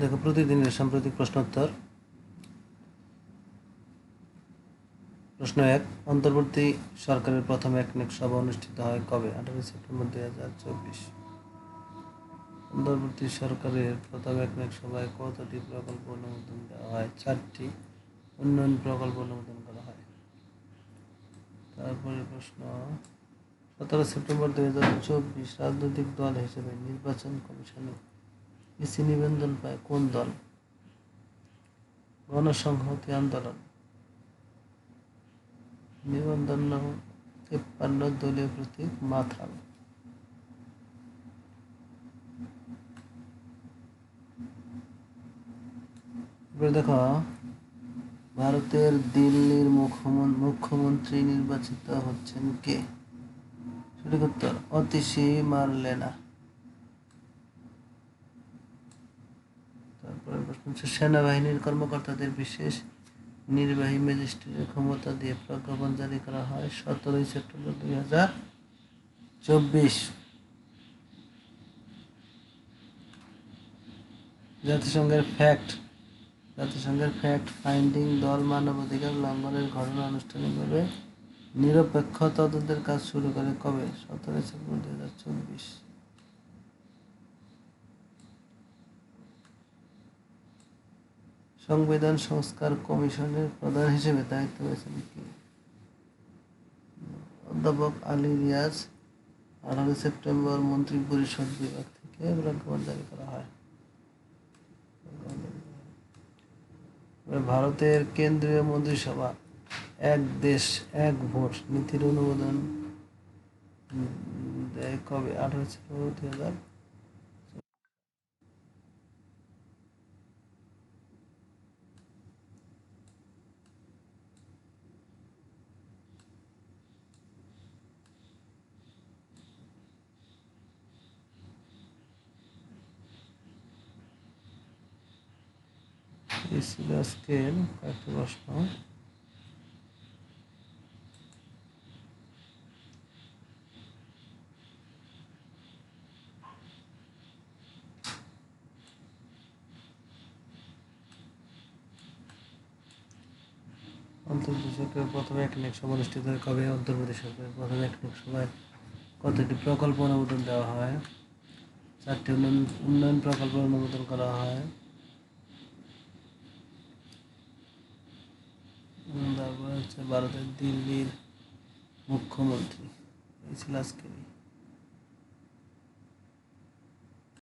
দেখো প্রতিদিনের সাম্প্রতিক প্রশ্নোত্তর। প্রশ্ন 1, অন্তর্বর্তী সরকারের প্রথম একনেক সভা অনুষ্ঠিত হয় কবে? 18 সেপ্টেম্বর 2024। অন্তর্বর্তী সরকারের প্রথম একনেক সভায় কতটি প্রকল্প অনুমোদন দেওয়া হয়? 4টি উন্নয়ন প্রকল্প অনুমোদন করা হয়। তারপরে প্রশ্ন 17 সেপ্টেম্বর 2024 রাজনৈতিক দল হিসেবে নির্বাচন কমিশনে ইসি নিবন্ধন পায় কোন দল? গণসংহতি আন্দোলন। নিবন্ধন নং 53 দলীয় প্রতীক মাথাল। এবার দেখো, ভারতের দিল্লির মুখ্যমন্ত্রী নির্বাচিত হচ্ছেন কে? সঠিক উত্তর অতিশী মারলেনা। তারপরে প্রশ্ন হচ্ছে, সেনাবাহিনীর কর্মকর্তাদের বিশেষ নির্বাহী ম্যাজিস্ট্রেটের ক্ষমতা দিয়ে প্রজ্ঞাপন জারি করা হয় 17 সেপ্টেম্বর 2024। জাতিসংঘের ফ্যাক্ট ফাইন্ডিং দল মানবাধিকার লঙ্ঘনের ঘটনা আনুষ্ঠানিকভাবে নিরপেক্ষ তদন্তের কাজ শুরু করে কবে? 17 সেপ্টেম্বর 2024। সংবিধান সংস্কার কমিশনের প্রধান হিসেবে দায়িত্ব পেয়েছেন কি? অধ্যাপক আলী রিয়াজ। 18 সেপ্টেম্বর মন্ত্রিপরিষদ বিভাগ থেকে প্রজ্ঞাপন জারি করা হয়। ভারতের কেন্দ্রীয় মন্ত্রিসভা এক দেশ এক ভোট নীতির অনুমোদন দেয় কবে? 18 সেপ্টেম্বর 2000। এই ছিল আজকের কয়েকটি প্রশ্ন। অন্তর্বর্তী সরকারের প্রথম একনেক সভা অনুষ্ঠিত হয় কবে? অন্তর্বর্তী সরকারের প্রথম একনেক সভায় কতটি প্রকল্প অনুমোদন দেওয়া হয়? 4টি উন্নয়ন প্রকল্প অনুমোদন করা হয়। তারপরে হচ্ছে ভারতের দিল্লির মুখ্যমন্ত্রী। এই ছিল আজকের।